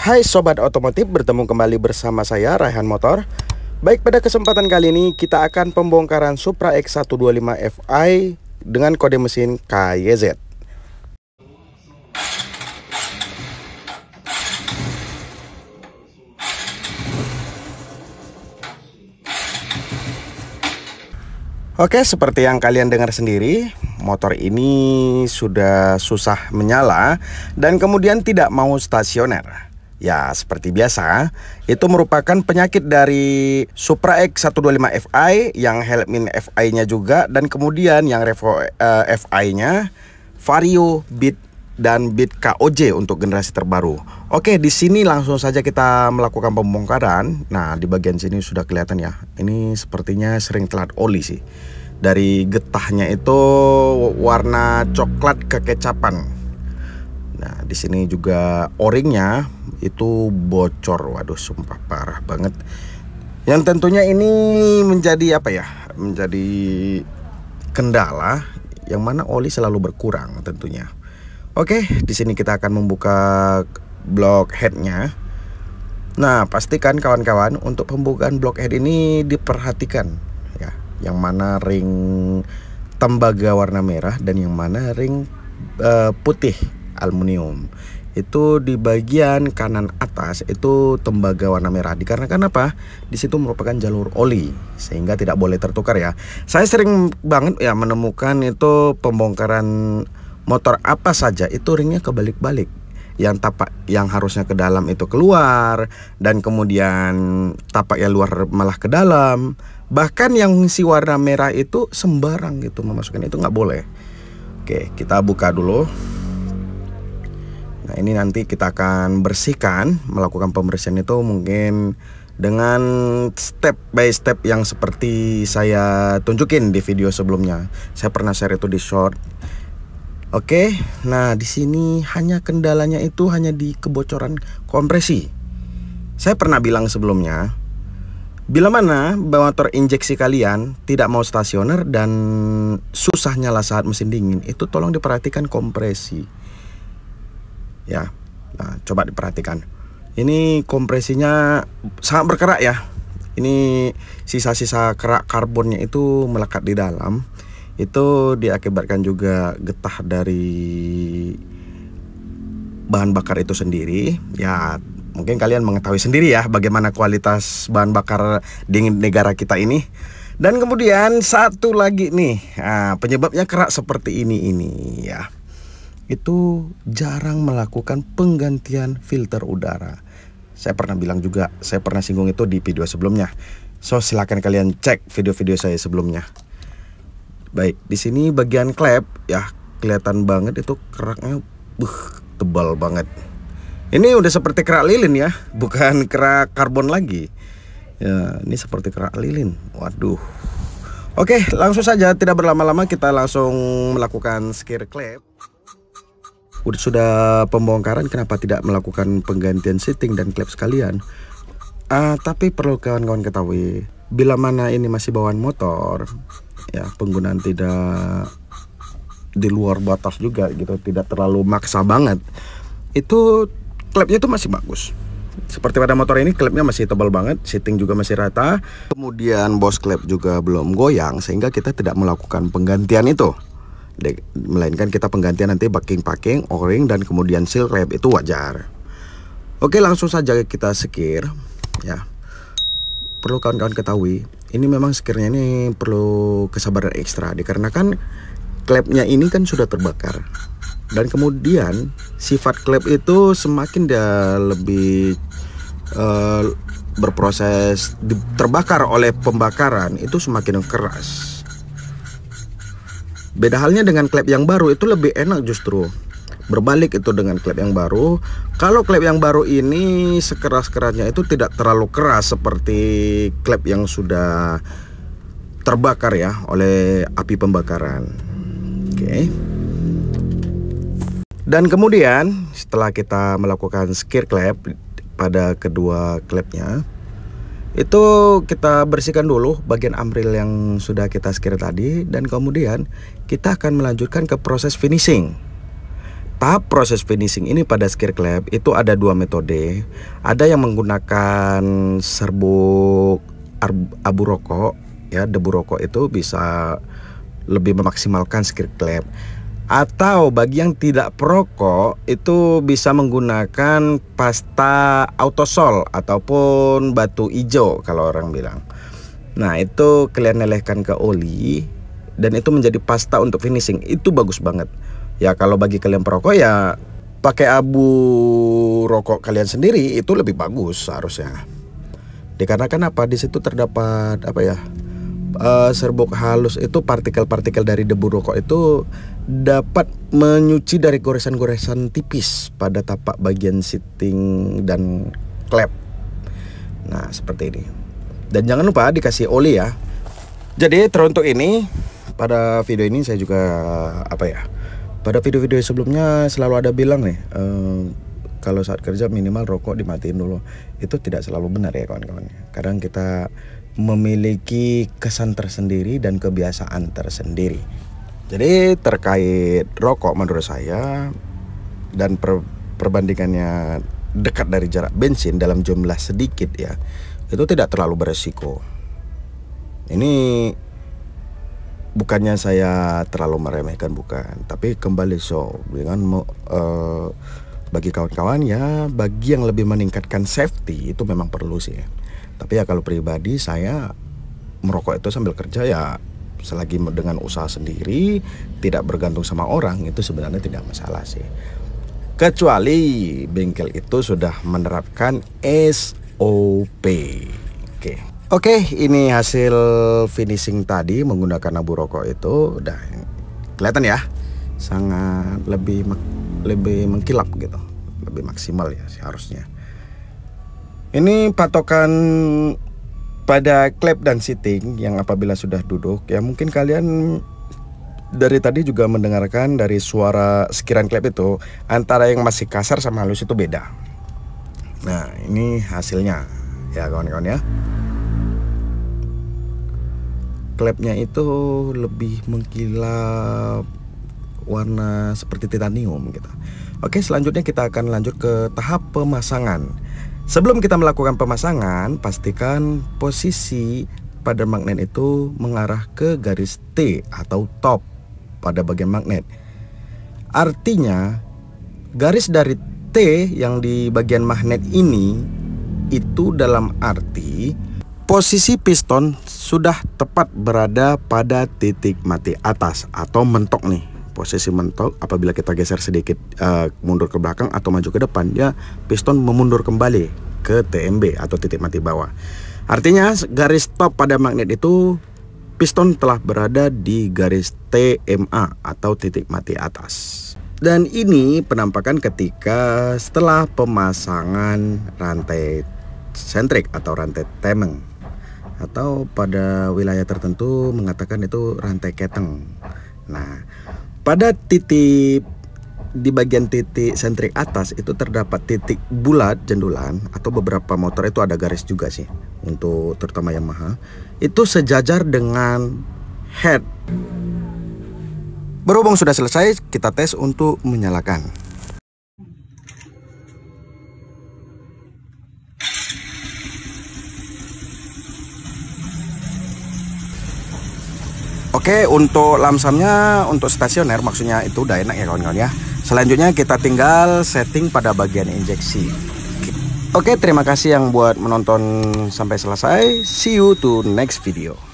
Hai Sobat Otomotif, bertemu kembali bersama saya Raihan Motor. Baik, pada kesempatan kali ini kita akan pembongkaran Supra X125 Fi dengan kode mesin KYZ. Oke, seperti yang kalian dengar sendiri, motor ini sudah susah menyala dan kemudian tidak mau stasioner. Ya, seperti biasa, itu merupakan penyakit dari Supra X125 Fi yang Helmin Fi-nya juga, dan kemudian yang Revo Fi-nya, Vario, Beat, dan Beat KOJ untuk generasi terbaru. Oke, di sini langsung saja kita melakukan pembongkaran. Nah, di bagian sini sudah kelihatan ya. Ini sepertinya sering telat oli sih. Dari getahnya itu warna coklat kekecapan. Nah, di sini juga o-ringnya itu bocor. Waduh, sumpah parah banget. Yang tentunya ini menjadi apa ya? Menjadi kendala yang mana oli selalu berkurang tentunya. Oke, di sini kita akan membuka block headnya. Nah, pastikan kawan-kawan untuk pembukaan block head ini diperhatikan ya, yang mana ring tembaga warna merah dan yang mana ring putih aluminium. Itu di bagian kanan atas itu tembaga warna merah. Dikarenakan apa? Di situ merupakan jalur oli sehingga tidak boleh tertukar ya. Saya sering banget ya menemukan itu pembongkaran motor apa saja itu ringnya kebalik-balik. Yang tapak yang harusnya ke dalam itu keluar, dan kemudian tapak yang luar malah ke dalam. Bahkan yang si warna merah itu sembarang gitu memasukkan, itu nggak boleh. Oke, kita buka dulu. Nah, ini nanti kita akan bersihkan, melakukan pembersihan itu mungkin dengan step by step yang seperti saya tunjukin di video sebelumnya. Saya pernah share itu di short. Oke, nah di sini hanya kendalanya itu hanya di kebocoran kompresi. Saya pernah bilang sebelumnya, bila mana motor injeksi kalian tidak mau stasioner dan susah nyala saat mesin dingin, itu tolong diperhatikan kompresi. Ya, nah coba diperhatikan. Ini kompresinya sangat berkerak ya. Ini sisa-sisa kerak karbonnya itu melekat di dalam. Itu diakibatkan juga getah dari bahan bakar itu sendiri. Ya, mungkin kalian mengetahui sendiri ya bagaimana kualitas bahan bakar di negara kita ini. Dan kemudian satu lagi nih, penyebabnya kerak seperti ini ya. Itu jarang melakukan penggantian filter udara. Saya pernah bilang juga, saya pernah singgung itu di video sebelumnya. So, silakan kalian cek video-video saya sebelumnya. Baik, di sini bagian klep ya kelihatan banget itu keraknya tebal banget. Ini udah seperti kerak lilin ya, bukan kerak karbon lagi. Ya, ini seperti kerak lilin. Waduh. Oke, langsung saja tidak berlama-lama kita langsung melakukan skir klep. Sudah pembongkaran, kenapa tidak melakukan penggantian seating dan klep sekalian? Tapi perlu kawan-kawan ketahui, bila mana ini masih bawaan motor, ya penggunaan tidak di luar batas juga gitu, tidak terlalu maksa banget, itu klepnya itu masih bagus. Seperti pada motor ini klepnya masih tebal banget, seating juga masih rata, kemudian bos klep juga belum goyang, sehingga kita tidak melakukan penggantian itu, melainkan kita penggantian nanti backing, o-ring, dan kemudian seal klep, itu wajar. Oke, langsung saja kita sekir ya. Perlu kawan-kawan ketahui, ini memang skirnya ini perlu kesabaran ekstra, dikarenakan klepnya ini kan sudah terbakar. Dan kemudian sifat klep itu semakin dia lebih berproses terbakar oleh pembakaran, itu semakin keras. Beda halnya dengan klep yang baru, itu lebih enak justru. Berbalik itu dengan klep yang baru. Kalau klep yang baru ini sekeras-kerasnya itu tidak terlalu keras seperti klep yang sudah terbakar ya oleh api pembakaran. Oke. Dan kemudian setelah kita melakukan skir klep pada kedua klepnya, itu kita bersihkan dulu bagian amril yang sudah kita skir tadi, dan kemudian kita akan melanjutkan ke proses finishing. tahap proses finishing ini pada skir klep itu ada dua metode. Ada yang menggunakan serbuk abu rokok, ya, debu rokok itu bisa lebih memaksimalkan skir klep. Atau bagi yang tidak perokok itu bisa menggunakan pasta autosol ataupun batu hijau kalau orang bilang. Nah, itu kalian lelehkan ke oli dan itu menjadi pasta untuk finishing. Itu bagus banget. Ya kalau bagi kalian perokok ya pakai abu rokok kalian sendiri itu lebih bagus seharusnya. Dikarenakan apa? Di situ terdapat apa ya? Serbuk halus itu partikel-partikel dari debu rokok itu dapat menyuci dari goresan-goresan tipis pada tapak bagian seating dan klep. Nah, seperti ini. Dan jangan lupa dikasih oli ya. Jadi teruntuk ini pada video ini saya juga apa ya? Pada video-video sebelumnya selalu ada bilang nih, kalau saat kerja minimal rokok dimatiin dulu. Itu tidak selalu benar ya kawan-kawan. Kadang kita memiliki kesan tersendiri dan kebiasaan tersendiri. Jadi terkait rokok menurut saya dan perbandingannya dekat dari jarak bensin dalam jumlah sedikit ya, itu tidak terlalu beresiko. Ini bukannya saya terlalu meremehkan, bukan, tapi kembali dengan bagi kawan-kawan ya, bagi yang lebih meningkatkan safety itu memang perlu sih. Tapi ya kalau pribadi saya merokok itu sambil kerja ya selagi dengan usaha sendiri, tidak bergantung sama orang, itu sebenarnya tidak masalah sih. Kecuali bengkel itu sudah menerapkan SOP. Oke, ini hasil finishing tadi menggunakan abu rokok itu udah kelihatan ya, sangat lebih mengkilap gitu, lebih maksimal ya seharusnya. Ini patokan pada klep dan seating yang apabila sudah duduk ya, mungkin kalian dari tadi juga mendengarkan dari suara sekiran klep itu antara yang masih kasar sama halus itu beda. Nah, ini hasilnya ya kawan-kawan ya. Klepnya itu lebih mengkilap warna seperti titanium gitu. Oke, selanjutnya kita akan lanjut ke tahap pemasangan. Sebelum kita melakukan pemasangan, pastikan posisi pada magnet itu mengarah ke garis T atau top pada bagian magnet. Artinya, garis dari T yang di bagian magnet ini itu dalam arti posisi piston sudah tepat berada pada titik mati atas atau mentok nih. Posisi mentok apabila kita geser sedikit mundur ke belakang atau maju ke depan, ya piston memundur kembali ke TMB atau titik mati bawah. Artinya garis top pada magnet itu piston telah berada di garis TMA atau titik mati atas. Dan ini penampakan ketika setelah pemasangan rantai sentrik atau rantai temeng, atau pada wilayah tertentu mengatakan itu rantai keteng. Nah, pada titik di bagian titik sentrik atas itu terdapat titik bulat jendulan, atau beberapa motor itu ada garis juga sih, untuk terutama Yamaha itu sejajar dengan head. Berhubung sudah selesai, kita tes untuk menyalakan. Oke, untuk lamsamnya untuk stasioner maksudnya itu udah enak ya kawan-kawan ya. Selanjutnya kita tinggal setting pada bagian injeksi. Oke, terima kasih yang buat menonton sampai selesai. See you to next video.